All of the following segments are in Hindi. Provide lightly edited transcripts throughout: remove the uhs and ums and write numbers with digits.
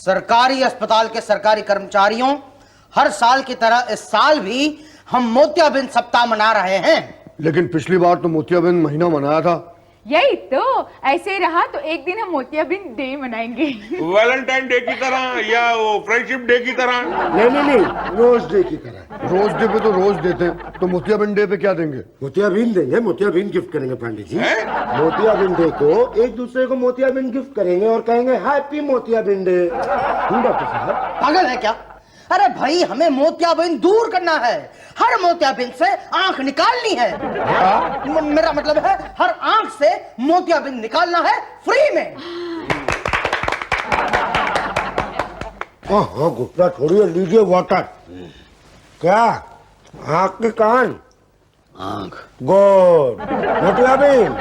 सरकारी अस्पताल के सरकारी कर्मचारियों, हर साल की तरह इस साल भी हम मोतियाबिंद सप्ताह मना रहे हैं। लेकिन पिछली बार तो मोतियाबिंद महीना मनाया था। यही तो, ऐसे ही रहा तो एक दिन हम मोतियाबिंद डे मनाएंगे। वैलेंटाइन डे की तरह या वो फ्रेंडशिप डे की तरह? नहीं, रोज डे की तरह। रोज डे पे तो रोज देते हैं, तो मोतियाबिंद डे पे क्या देंगे? मोतियाबिंद देंगे, मोतियाबिंद गिफ्ट करेंगे पंडित जी। मोतियाबिंद डे को एक दूसरे को मोतियाबिंद गिफ्ट करेंगे और कहेंगे हैप्पी मोतियाबिंद डे। डॉक्टर साहब पागल है क्या? अरे भाई, हमें मोतियाबिंद दूर करना है, हर मोतियाबिंद से आंख निकालनी है। मेरा मतलब है हर आंख से मोतियाबिंद निकालना है फ्री में। हाँ, गुस्सा छोड़िए, लीजिए वाटर। क्या आंख के कान? आंख। गुड। मोतियाबिंद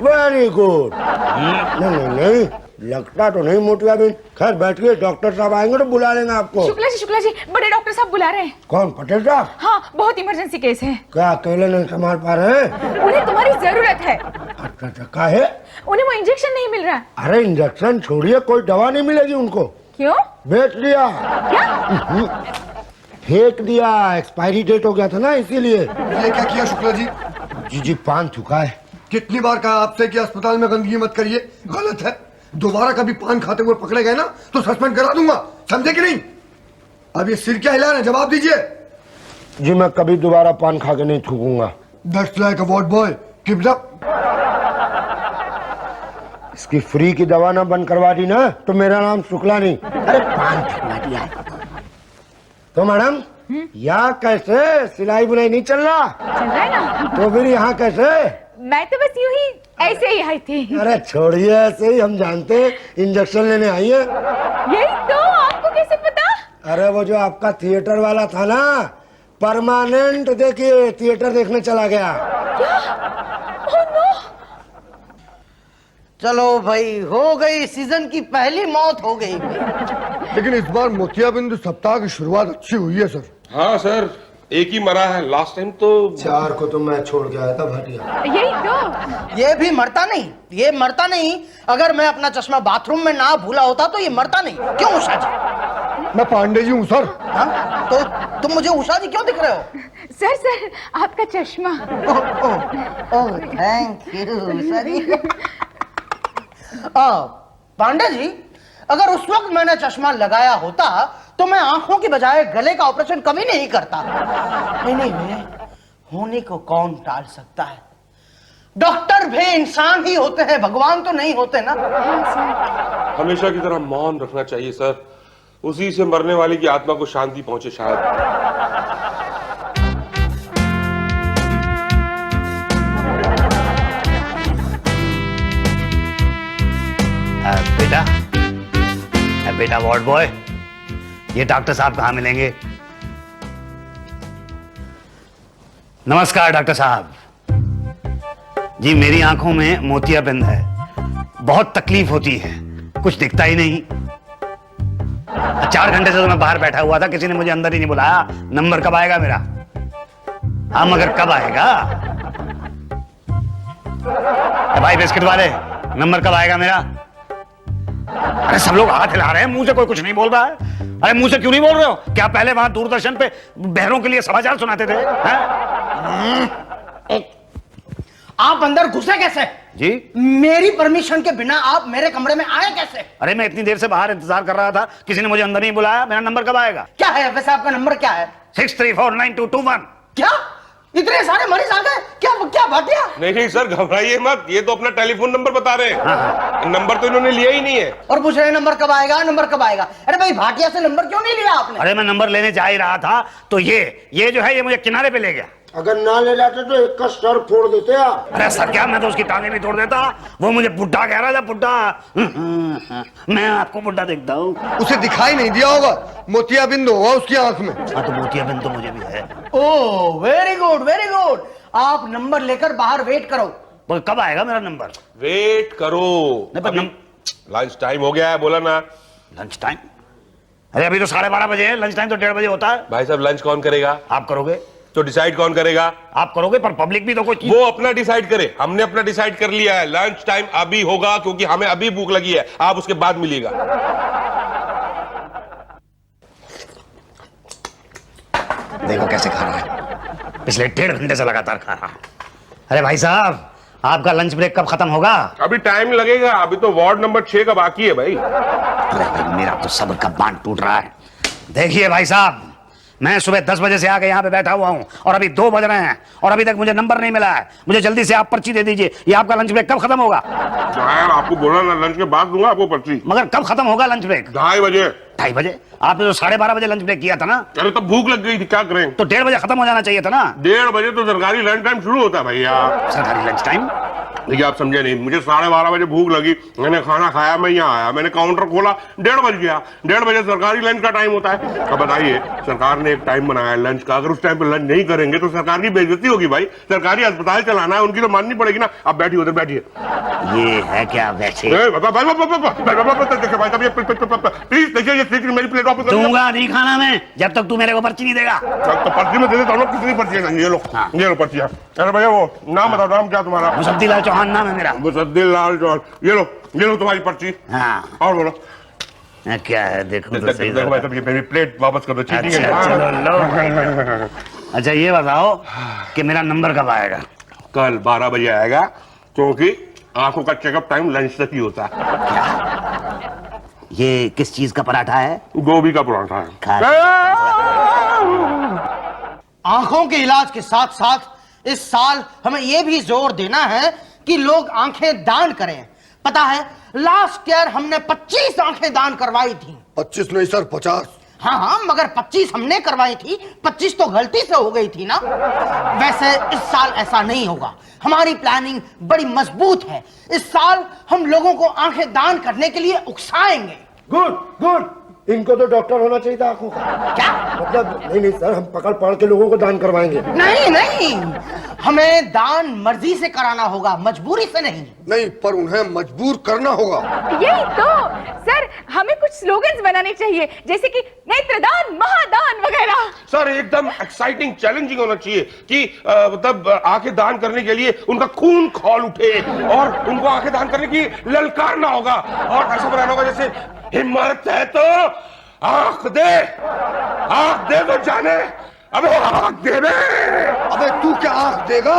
वेरी गुड। नहीं, लगता तो नहीं मोतियाबिंद। खैर बैठिए, डॉक्टर साहब आएंगे तो बुला लेंगे आपको। शुक्ला जी, बड़े डॉक्टर साहब बुला रहे हैं। कौन, पटेल साहब? हाँ, बहुत इमरजेंसी केस है। क्या अकेले नहीं संभाल पा रहे हैं? उन्हें तुम्हारी जरूरत है। अच्छा, क्या है? उन्हें वो इंजेक्शन नहीं मिल रहा है। अरे इंजेक्शन छोड़िए, कोई दवा नहीं मिलेगी उनको। क्यों? बेच दिया। क्या? फेंक दिया, एक्सपायरी डेट हो गया था ना, इसीलिए। ये क्या किया शुक्ला जी? जी पान थूका है। कितनी बार कहा आपसे कि अस्पताल में गंदगी मत करिए, गलत है। दोबारा कभी पान खाते हुए पकड़े गए ना तो सस्पेंड करा दूंगा, समझे कि नहीं? अब ये सिर क्या हिला रहे हैं, जवाब दीजिए। जी मैं कभी दोबारा पान खा के नहीं थूकूंगा। That's like a what boy, keep it up. इसकी फ्री की दवा ना बंद करवा दी ना तो मेरा नाम शुक्ला नहीं। अरे पान थकवा दिया। तो मैडम यहाँ कैसे सिलाई बुनाई नहीं चल रहा? चल रहा है ना। तो फिर यहाँ कैसे? मैं तो बस यूं ही ऐसे ही आई थी। अरे छोड़िए, ऐसे ही हम जानते हैं, इंजेक्शन लेने आई है। यही तो, आपको कैसे पता? अरे वो जो आपका थिएटर वाला था ना, परमानेंट देखिए थिएटर देखने चला गया। क्या? Oh no. चलो भाई, हो गई सीजन की पहली मौत हो गई। लेकिन इस बार मोतियाबिंद सप्ताह की शुरुआत अच्छी हुई है सर। हाँ सर, एक ही मरा है, लास्ट टाइम तो 4 को तो मैं छोड़ के आया था भाटिया। यही तो। ये भी मरता नहीं, ये मरता नहीं। अगर मैं अपना चश्मा बाथरूम में ना भूला होता तो ये मरता नहीं। क्यों उषा जी? मैं पांडे जी हूँ सर। हाँ? तो तुम मुझे उषा जी क्यों दिख रहे हो? सर, आपका चश्मा। Oh thank you sir. Pandey ji, अगर उस वक्त मैंने चश्मा लगाया होता तो मैं आंखों की बजाय गले का ऑपरेशन कभी नहीं करता। नहीं, होने को कौन टाल सकता है? डॉक्टर भी इंसान ही होते हैं, भगवान तो नहीं होते ना। हमेशा की तरह मौन रखना चाहिए सर, उसी से मरने वाले की आत्मा को शांति पहुंचे शायद। बेटा वार्ड बॉय, ये डॉक्टर साहब कहाँ मिलेंगे? नमस्कार डॉक्टर साहब जी, मेरी आंखों में मोतियाबिंद है, बहुत तकलीफ होती है, कुछ दिखता ही नहीं। 4 घंटे से तो मैं बाहर बैठा हुआ था, किसी ने मुझे अंदर ही नहीं बुलाया। नंबर कब आएगा मेरा? हाँ मगर कब आएगा? भाई बिस्किट वाले, नंबर कब आएगा मेरा? अरे सब लोग हाथ हिला रहे हैं, मुंह से कोई कुछ नहीं बोल रहा है। अरे मुंह से क्यों नहीं बोल रहे हो? क्या पहले वहां दूरदर्शन पे बहरों के लिए समाचार सुनाते थे? आप अंदर घुसे कैसे? जी मेरी परमिशन के बिना आप मेरे कमरे में आए कैसे? अरे मैं इतनी देर से बाहर इंतजार कर रहा था, किसी ने मुझे अंदर नहीं बुलाया। मेरा नंबर कब आएगा? क्या है वैसे आपका नंबर? क्या है? 63492221। क्या इतने सारे मरीज आ गए? क्या भाटिया? नहीं सर, घबराइए मत, ये तो अपना टेलीफोन नंबर बता रहे हैं। नंबर तो इन्होंने लिया ही नहीं है और पूछ रहे नंबर कब आएगा, नंबर कब आएगा। अरे भाई, भाटिया से नंबर क्यों नहीं लिया आपने? अरे मैं नंबर लेने जा ही रहा था तो ये जो है ये मुझे किनारे पे ले गया। अगर ना ले जाते तो एक का सर फोड़ देते आप। अरे सर क्या, मैं तो उसकी टांगे भी तोड़ देता। वो मुझे बुड्ढा कह रहा था, बुड्ढा। मैं आपको बुड्ढा देखता हूँ। उसे दिखाई नहीं दिया होगा, मोतियाबिंद होगा उसकी आंख में। हाँ तो मोतियाबिंद तो मुझे भी है। Oh very good, very good. आप नंबर लेकर बाहर वेट करो। तो कब आएगा मेरा नंबर? वेट करो, लंच टाइम हो गया है, बोला ना। Lunch time? अरे अभी तो 12:30 बजे है, लंच टाइम तो 1:30 बजे होता है। भाई साहब, लंच कौन करेगा? आप करोगे। तो डिसाइड कौन करेगा? आप करोगे, पर पब्लिक भी तो कोई वो अपना डिसाइड करे। हमने अपना डिसाइड कर लिया है, लंच टाइम अभी होगा क्योंकि हमें अभी भूख लगी है। आप उसके बाद मिलिएगा। कैसे खा रहा है? पिछले 1.5 घंटे से लगातार खा रहा है। अरे भाई साहब, आपका लंच ब्रेक कब खत्म होगा? अभी टाइम लगेगा, अभी तो वार्ड नंबर 6 का बाकी है भाई। अरे भाई, मेरा तो सब्र का बांध टूट रहा है। देखिए भाई साहब, मैं सुबह 10 बजे से आके यहाँ पे बैठा हुआ हूँ और अभी 2 बज रहे हैं और अभी तक मुझे नंबर नहीं मिला है। मुझे जल्दी से आप पर्ची दे दीजिए। ये आपका लंच ब्रेक कब खत्म होगा? यार आपको बोला ना, लंच के बाद दूंगा आपको पर्ची। मगर कब खत्म होगा लंच ब्रेक? 2:30 बजे। 2:30 बजे? आपने तो 12:30 बजे लंच ब्रेक किया था ना? अरे तब भूख लग गई थी, क्या करें? तो 1:30 बजे खत्म हो जाना चाहिए था ना? 1:30 बजे तो सरकारी लंच टाइम शुरू होता है भैया। सरकारी लंच टाइम? देखिए आप समझे नहीं, मुझे 12:30 बजे भूख लगी, मैंने खाना खाया, मैं यहाँ आया, मैंने काउंटर खोला, 1:30 बज गया। 1:30 बजे सरकारी लंच का टाइम होता है। अब बताइए, सरकार ने एक टाइम बनाया है लंच का, अगर उस टाइम पे लंच नहीं करेंगे तो सरकार की बेइज्जती होगी भाई। सरकारी अस्पताल चलाना है, उनकी तो माननी पड़ेगी ना। आप बैठिए उधर, बैठिए। ये है क्या वैसे? प्लीज देखिए, ये मेरी प्लेट वापस कर दो। दूंगा नहीं खाना मैं जब तक तू मेरे को पर्ची नहीं देगा। तो पर्ची में दे देता हूँ, कितनी पर्ची है? ये लो, हाँ। ये लो पर्ची है। अरे भैया वो नाम बताओ, नाम क्या तुम्हारा? मुसद्दीलाल चौहान नाम है मेरा। मुसद्दीलाल चौहान। ये लो तुम्हारी पर्ची। हाँ, और बोलो। क्या है देखो तो सही देखो भाई साहब, ये मेरी प्लेट वापस कर दो। चीटिंग है। अच्छा चलो लो। अच्छा ये बताओ कि मेरा नंबर कब आएगा? कल 12 बजे आएगा, क्योंकि आंखों का चेकअप टाइम लंच तक ही होता है। ये किस चीज का पराठा है? गोभी का पराठा है। आंखों के इलाज के साथ साथ इस साल हमें यह भी जोर देना है कि लोग आंखें दान करें। पता है, लास्ट ईयर हमने 25 आंखें दान करवाई थी। 25 नहीं सर, 50। हाँ, मगर 25 हमने करवाई थी, 25 तो गलती से हो गई थी ना। वैसे इस साल ऐसा नहीं होगा, हमारी प्लानिंग बड़ी मजबूत है। इस साल हम लोगों को आंखें दान करने के लिए उकसाएंगे। गुड गुड, इनको तो डॉक्टर होना चाहिए था आंखों का। क्या? मतलब नहीं सर, हम पकड़ पकड़ के लोगों को दान करवाएंगे। नहीं नहीं, हमें दान मर्जी से कराना होगा, मजबूरी से नहीं। नहीं, पर उन्हें मजबूर करना होगा। यही तो सर, हमें कुछ स्लोगन्स बनाने चाहिए, जैसे कि नेत्रदान, महादान वगैरह। सर एकदम एक्साइटिंग, चैलेंजिंग होना चाहिए कि मतलब आंखें दान करने के लिए उनका खून खौल उठे और उनको आंखें दान करने की ललकारना होगा। और ऐसा बनाना होगा जैसे हिम्मत है तो आंख दे तो जाने। अबे आंख दे बे। अबे तू क्या आंख देगा?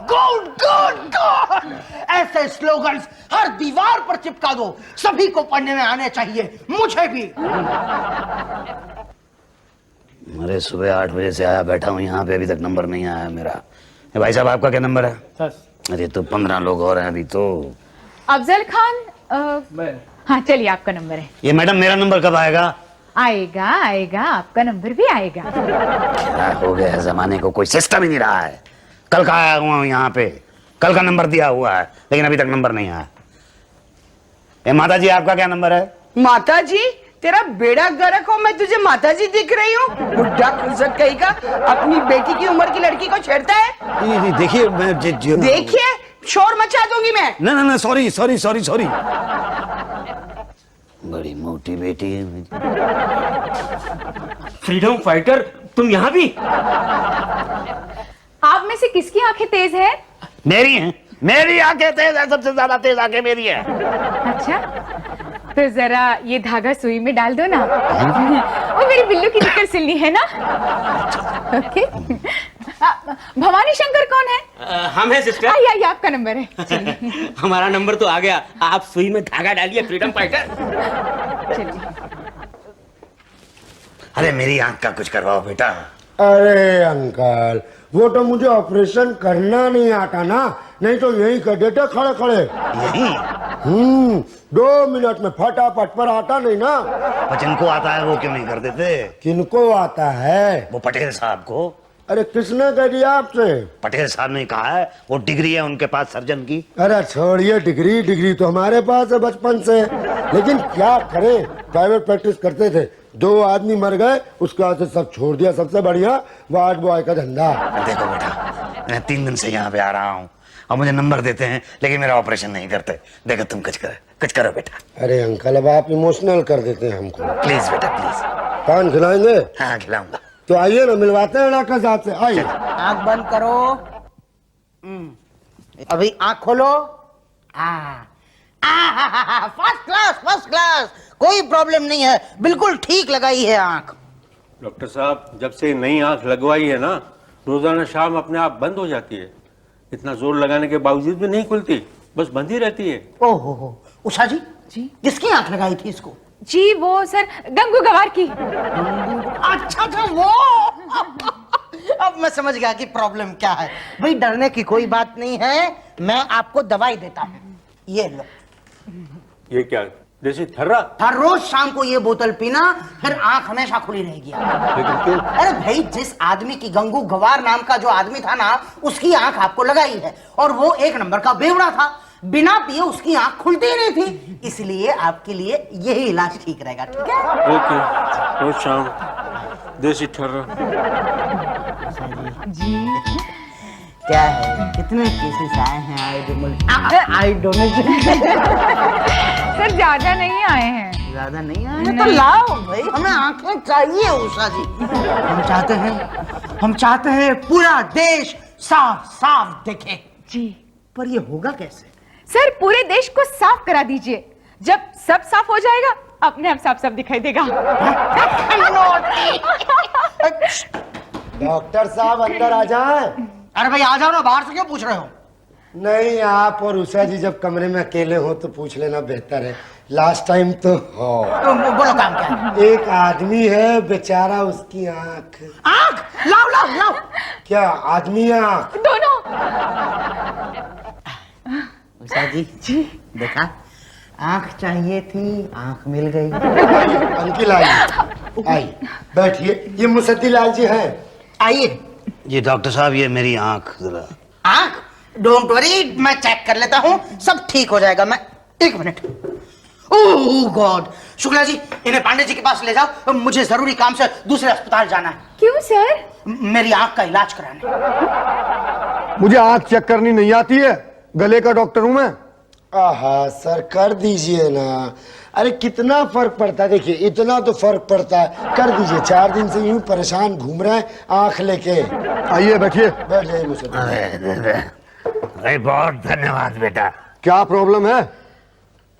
गुड गुड गुड, ऐसे स्लोगन्स हर दीवार पर चिपका दो, सभी को पढ़ने में आने चाहिए, मुझे भी। अरे सुबह 8 बजे से आया बैठा हूँ यहाँ पे, अभी तक नंबर नहीं आया मेरा। भाई साहब आपका क्या नंबर है? अरे तो 15 लोग और हैं अभी तो। अफजल खान, हाँ चलिए आपका नंबर है। ये मैडम मेरा नंबर कब आएगा? आएगा आएगा, आपका नंबर भी आएगा। क्या हो गया है जमाने को, कोई सिस्टम ही नहीं रहा है। कल का आया हुआ हूँ यहाँ पे, कल का नंबर दिया हुआ है, लेकिन अभी तक नंबर नहीं आया। माता जी आपका क्या नंबर है? माता जी, तेरा बेड़ा गर्क हो, मैं तुझे माता जी दिख रही हूँ? बुढ़ा खुजक कहीं का अपनी बेटी की उम्र की लड़की को छेड़ता है। देखिए देखिए, शोर मचा दूंगी मैं। ना सॉरी सॉरी सॉरी सॉरी। बड़ी मोटी बेटी है मेरी। फ्रीडम फाइटर, तुम यहाँ भी? आप में से किसकी आंखें तेज है? मेरी है, मेरी आंखें तेज है, सबसे ज्यादा तेज आंखें मेरी है। अच्छा, तो जरा ये धागा सुई में डाल दो ना। वो मेरी बिल्लू की जिक्र सुननी है ना। ओके। भवानी शंकर कौन है? हम हैं सिस्टर। आइए, आपका नंबर है। चलिए। हमारा नंबर तो आ गया, आप सुई में धागा डालिए फ्रीडम फाइटर। चलिए। अरे मेरी आंख का कुछ करवाओ बेटा। अरे अंकल, वो तो मुझे ऑपरेशन करना नहीं आता ना, नहीं तो यही कर देते खड़े खड़े। यही 2 मिनट में फटाफट, पर आता नहीं ना। जिनको आता है वो क्यों नहीं कर देते? किनको आता है? वो पटेल साहब को। अरे किसने कह दिया आपसे? पटेल साहब ने कहा है, वो डिग्री है उनके पास सर्जन की। अरे छोड़िए डिग्री तो हमारे पास है बचपन से, लेकिन क्या करें, प्राइवेट प्रैक्टिस करते थे, 2 आदमी मर गए, उसके बाद से सब छोड़ दिया। सबसे बढ़िया वार्ड बॉय का धंधा। देखो बेटा, मैं 3 दिन से यहाँ पे आ रहा हूँ और मुझे नंबर देते हैं, लेकिन मेरा ऑपरेशन नहीं करते। देखो तुम कुछ करो बेटा। अरे अंकल, अब आप इमोशनल कर देते हैं हमको। प्लीज बेटा प्लीज। पान खिलाएंगे? हाँ खिलाऊंगा। तो आइए ना, मिलवाते हैं डॉक्टर साहब से। आइए। आंख बंद करो। अभी आंख खोलो। फर्स्ट क्लास, कोई प्रॉब्लम नहीं है, बिल्कुल ठीक लगाई है आंख। डॉक्टर साहब, जब से नई आंख लगवाई है ना, रोजाना शाम अपने आप बंद हो जाती है। इतना जोर लगाने के बावजूद भी नहीं खुलती, बस बंद ही रहती है। ओहो हो, उषा जी जी किसकी आंख लगाई थी इसको? जी वो सर गंगू गवार की। अच्छा अच्छा वो अब मैं समझ गया कि प्रॉब्लम क्या है। भाई डरने की कोई बात नहीं है, मैं आपको दवाई देता हूँ, ये लो। ये क्या, देसी थर्रा? हर रोज शाम को ये बोतल पीना, फिर आंख हमेशा खुली रहेगी। लेकिन क्यों? अरे भाई, जिस आदमी की गंगू गवार नाम का जो आदमी था ना, उसकी आंख आपको लगाई है और वो एक नंबर का बेवड़ा था। बिना पिए उसकी आंख खुलती ही नहीं थी, इसलिए आपके लिए यही इलाज ठीक रहेगा। ठीक है? ओके, रोज शाम देसी थर्रा। जी क्या है, कितने केसेस आए हैं आई डोनेशन? सर ज्यादा नहीं आए हैं। ज्यादा नहीं आए हैं तो लाओ भाई, हमें आंखें चाहिए उषा जी। हम चाहते हैं पूरा देश साफ साफ दिखे। जी पर ये होगा कैसे? सर पूरे देश को साफ करा दीजिए, जब सब साफ हो जाएगा अपने आप साफ साफ दिखाई देगा। डॉक्टर साहब अंदर आ जाएं। अरे भाई आ जाओ ना, बाहर से क्यों पूछ रहे हो? नहीं, आप और उषा जी जब कमरे में अकेले हो तो पूछ लेना बेहतर है। लास्ट टाइम तो बोलो काम क्या है? एक आदमी है बेचारा, उसकी आंख। आंख लाओ लाओ लाओ। क्या आदमी है आंख? दोनों। उषा जी देखा, आंख चाहिए थी, आंख मिल गई। अंकिल आइए, आइए बैठिए। ये मुसद्दीलाल जी हैं। आइए। जी डॉक्टर साहब, ये मेरी आंख जरा। आंख? डोंट वरी, मैं चेक कर लेता हूँ, सब ठीक हो जाएगा। मैं एक मिनट। ओह गॉड, शुक्ला जी इन्हें पांडे जी के पास ले जाओ, मुझे जरूरी काम से दूसरे अस्पताल जाना है। क्यों सर? मेरी आंख का इलाज कराने। मुझे आंख चेक करनी नहीं आती है, गले का डॉक्टर हूं मैं। आहा सर, कर दीजिए ना। अरे कितना फर्क पड़ता है, देखिए इतना तो फर्क पड़ता है, कर दीजिए। 4 दिन से यूं परेशान घूम रहे हैं आंख लेके। आइए बैठिए। बैठ जाइए मुझे। अरे बहुत धन्यवाद बेटा। क्या प्रॉब्लम है?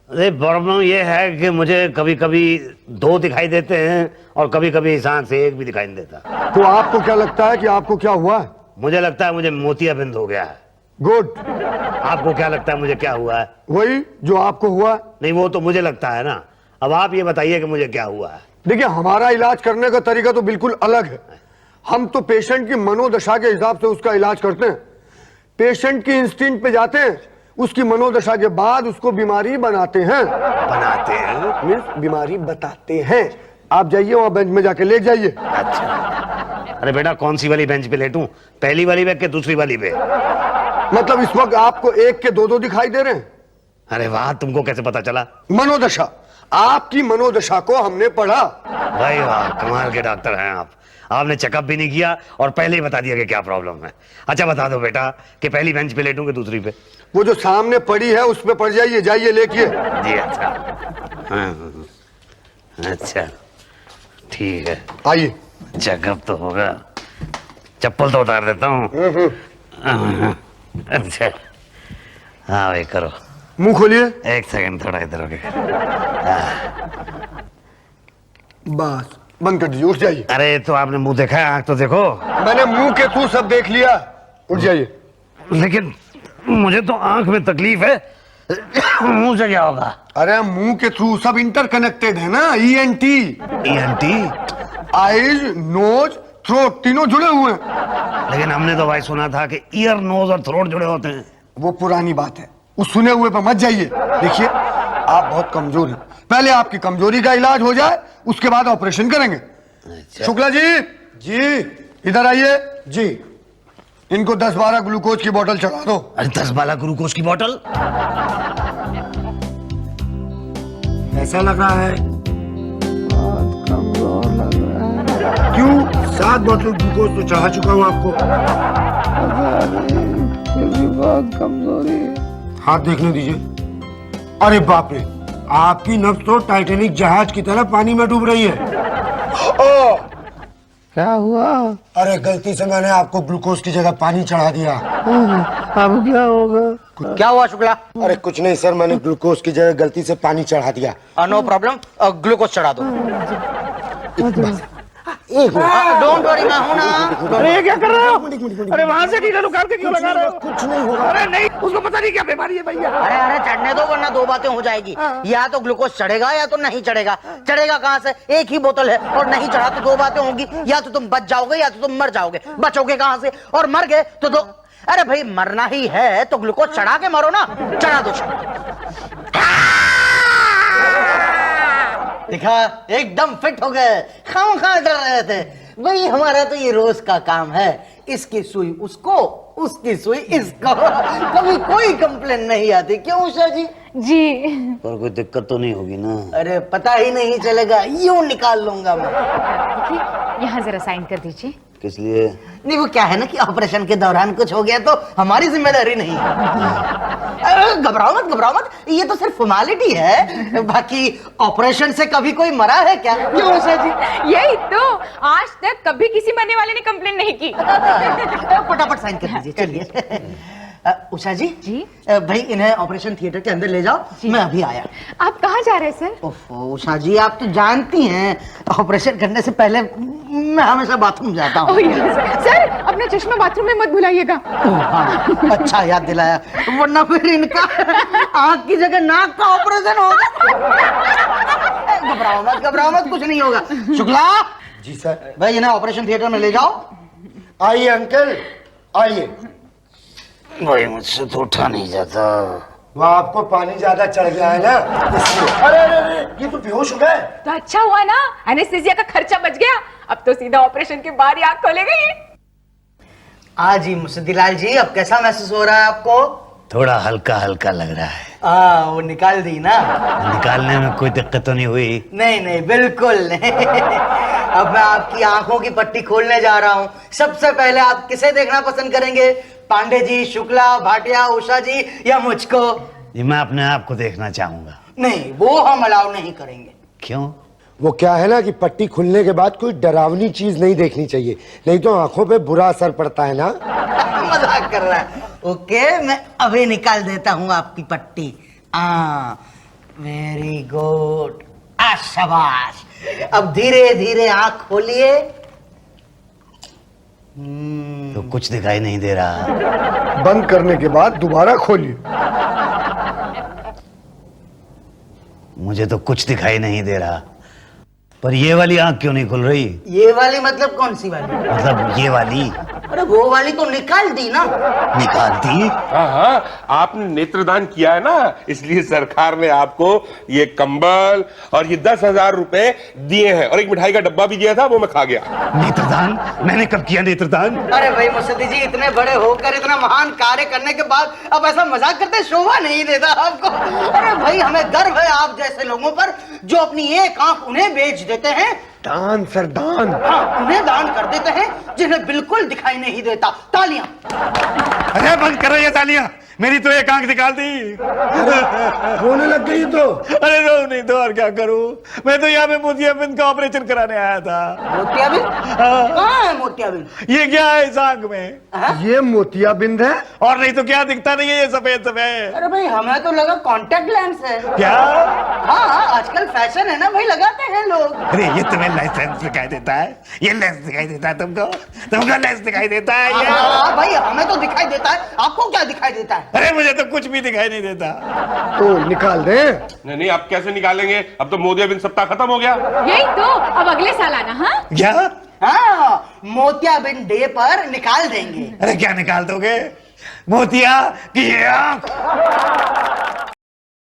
अरे प्रॉब्लम ये है कि मुझे कभी कभी 2 दिखाई देते हैं और कभी कभी इस आंख से 1 भी दिखाई नहीं देता। तो आपको क्या लगता है कि आपको क्या हुआ है? मुझे लगता है मुझे मोतियाबिंद हो गया है। गुड। आपको क्या लगता है मुझे क्या हुआ है? वही जो आपको हुआ। नहीं, वो तो मुझे लगता है ना। अब आप ये बताइए कि मुझे क्या हुआ है। देखिए, हमारा इलाज करने का तरीका तो बिल्कुल अलग है। हम तो पेशेंट की मनोदशा के हिसाब से उसका इलाज करते हैं। पेशेंट की इंस्टिंक्ट पे जाते हैं, उसकी मनोदशा के बाद उसको बीमारी बनाते हैं। बनाते हैं? मीन्स बीमारी बताते हैं। आप जाइए वहां बेंच में जाके लेट जाइए। अच्छा। अरे बेटा, कौन सी वाली बेंच पे लेटूं? पहली वाली पे कि दूसरी वाली पे? मतलब इस वक्त आपको 1 के 2 दिखाई दे रहे हैं? अरे वाह, तुमको कैसे पता चला? मनोदशा, आपकी मनोदशा को हमने पढ़ा। भाई वाह, कमाल के डॉक्टर हैं आप। आपने चेकअप भी नहीं किया और पहले ही बता दिया कि क्या प्रॉब्लम है। अच्छा बता दो बेटा कि पहली बेंच पे लेटूं कि दूसरी पे? वो जो सामने पड़ी है उस पे पड़ जाइए, जाइए लेके। जी अच्छा। हाँ, अच्छा ठीक है। आइए। चेकअप तो होगा, चप्पल तो उतार देता हूँ। अच्छा हाँ भाई करो। मुंह खोलिए। 1 सेकंड, थोड़ा इधर हो गया। बस बंद कर दीजिए, उठ जाइए। अरे तो आपने मुंह देखा है, आंख तो देखो। मैंने मुंह के थ्रू सब देख लिया, उठ जाइए। लेकिन मुझे तो आंख में तकलीफ है, मुंह से क्या होगा? अरे मुंह के थ्रू सब इंटरकनेक्टेड है ना। ENT, आईज, नोज, थ्रोट तीनों जुड़े हुए हैं। लेकिन हमने तो भाई सुना था कि ईयर, नोज और थ्रोट जुड़े होते हैं। वो पुरानी बात है, उस सुने हुए पे मत जाइए। देखिए, आप बहुत कमजोर हैं, पहले आपकी कमजोरी का इलाज हो जाए, उसके बाद ऑपरेशन करेंगे। अच्छा। शुक्ला जी, जी इधर आइए जी। इनको 10-12 ग्लूकोज की बोतल चढ़ा दो। अरे 10-12 ग्लूकोज की बोतल? ऐसा लग रहा है क्यों? 7 बोतल ग्लूकोज तो चढ़ा चुका हूँ आपको। बहुत कमजोरी है। हाथ देखने दीजिए। अरे बाप रे, आपकी नब्ज तो टाइटैनिक जहाज की तरह पानी में डूब रही है। क्या हुआ? अरे गलती से मैंने आपको ग्लूकोज की जगह पानी चढ़ा दिया। अब क्या होगा? क्या हुआ शुक्ला? अरे कुछ नहीं सर, मैंने ग्लूकोज की जगह गलती से पानी चढ़ा दिया। नो प्रॉब्लम, ग्लूकोज चढ़ा दो। एक मिनट डोंट वरी, मैं हूं ना। अरे ये क्या कर रहे हो? अरे वहां से नहीं नीला निकाल के क्यों लगा रहे हो? कुछ नहीं होगा। अरे नहीं, उसको पता नहीं क्या बीमारी है भैया। अरे अरे चढ़ने दो, वरना दो बातें हो जाएगी। या तो ग्लूकोज चढ़ेगा या तो नहीं चढ़ेगा। चढ़ेगा कहाँ से? एक ही बोतल है, और नहीं चढ़ा तो दो बातें होंगी, या तो तुम बच जाओगे या तो तुम मर जाओगे। बचोगे कहाँ से? और मर गए तो दो। अरे भाई मरना ही है तो ग्लूकोज चढ़ा के मरो ना। चढ़ा दो। देखा, एकदम फिट हो गए। खामखा डर रहे थे भाई, हमारा तो ये रोज का काम है। इसकी सुई उसको, उसकी सुई इसको। कभी कोई कंप्लेन नहीं आती, क्यों उषा जी? जी। और कोई दिक्कत तो नहीं होगी ना? अरे पता ही नहीं चलेगा, यूं निकाल लूंगा मैं। देखिए, यहाँ जरा साइन कर दीजिए। किस लिए? नहीं, वो क्या है ना कि ऑपरेशन के दौरान कुछ हो गया तो हमारी जिम्मेदारी नहीं है। अरे घबराओ मत, घबराओ मत, ये तो सिर्फ फॉर्मेलिटी है। बाकी ऑपरेशन से कभी कोई मरा है क्या? क्यों उषा जी? यही तो, आज तक कभी किसी मरने वाले ने कंप्लेन नहीं की। फटाफट साइन कर दीजिए, चलिए। उषा जी, जी? भाई इन्हें ऑपरेशन थिएटर के अंदर ले जाओ, मैं अभी आया। आप कहाँ जा रहे हैं सर? ओफो उषा जी, आप तो जानती हैं ऑपरेशन करने से पहले मैं हमेशा बाथरूम जाता हूँ। ओह यस, सर अपना चश्मा बाथरूम में मत भुलाइएगा। हाँ, अच्छा याद दिलाया, वरना फिर इनका आँख की जगह नाक का ऑपरेशन होगा। घबराओ मत, घबराओ मत, कुछ नहीं होगा। शुक्ला जी सर। भाई इन्हें ऑपरेशन थिएटर में ले जाओ। आइए अंकल, आइए। भाई मुझसे तो उठा नहीं जाता। वो आपको पानी ज्यादा चढ़ गया है ना, इसलिए। अरे अरे अरे, ये तो बेहोश हो गए। तो अच्छा हुआ ना, एनेस्थीसिया का खर्चा बच गया। अब तो सीधा ऑपरेशन के बाद ही आँख खोलेगा ये। जी मुसद्दीलाल जी, अब कैसा महसूस हो रहा है आपको? थोड़ा हल्का हल्का लग रहा है। वो निकाल दी ना? निकालने में कोई दिक्कत तो नहीं हुई? नहीं नहीं, बिल्कुल नहीं। अब मैं आपकी आंखों की पट्टी खोलने जा रहा हूँ। सबसे पहले आप किसे देखना पसंद करेंगे? पांडे जी, शुक्ला, भाटिया, उषा जी या मुझको? जी मैं अपने आप को देखना चाहूंगा। नहीं, वो हम अलाउ नहीं करेंगे। क्यों? वो क्या है ना कि पट्टी खुलने के बाद कोई डरावनी चीज नहीं देखनी चाहिए, नहीं तो आंखों पे बुरा असर पड़ता है ना। मजाक कर रहा है। ओके, मैं अभी निकाल देता हूँ आपकी पट्टी। वेरी गुड, शाबाश। अब धीरे धीरे आंख खोलिए। तो कुछ दिखाई नहीं दे रहा। बंद करने के बाद दोबारा खोलिए। मुझे तो कुछ दिखाई नहीं दे रहा। पर ये वाली आंख क्यों नहीं खुल रही? ये वाली मतलब कौन सी वाली? मतलब ये वाली। अरे वो वाली तो निकाल दी ना। निकाल दी? हाँ हाँ, आपने नेत्रदान किया है ना, इसलिए सरकार ने आपको ये कंबल और ये 10,000 रुपए दिए हैं, और एक मिठाई का डब्बा भी दिया था, वो मैं खा गया। नेत्रदान? मैंने कब किया नेत्रदान? अरे भाई मुसद्दी जी, इतने बड़े होकर इतना महान कार्य करने के बाद अब ऐसा मजाक करते शोभा नहीं देता आपको। अरे भाई, हमें गर्व है आप जैसे लोगों पर जो अपनी एक आंख उन्हें बेच देते हैं। दान सर, दान। हाँ, उन्हें दान कर देते हैं जिन्हें बिल्कुल दिखाई नहीं देता। तालियां। अरे बंद करो ये तालियां, मेरी तो एक आंख निकाल दी। रोने लग गई तो। अरे रो नहीं तो और क्या करूं? मैं तो यहाँ पे मोतियाबिंद का ऑपरेशन कराने आया था। मोतियाबिंद? कहाँ है मोतियाबिंद? ये क्या है इस आंख में? ये मोतियाबिंद है। और नहीं तो क्या दिखता नहीं है ये सफेद सफेद? अरे भाई, हमें तो लगा कांटेक्ट लेंस है। क्या? हाँ, आजकल फैशन है ना भाई, लगाते हैं लोग। अरे ये तुम्हें लाइसेंस दिखाई देता है? ये लेंस दिखाई देता है तुमको? तुमको लेंस दिखाई देता है ये? हाँ भाई, हमें तो दिखाई देता है, आपको क्या दिखाई देता है? अरे मुझे तो कुछ भी दिखाई नहीं देता। तो निकाल दे। नहीं नहीं, अब कैसे निकालेंगे? अब तो मोतियाबिंद सप्ताह खत्म हो गया। यही तो, अब अगले साल आना। हाँ क्या? हाँ, मोतियाबिंद डे पर निकाल देंगे। अरे क्या निकाल दोगे? मोतिया की ये आंख?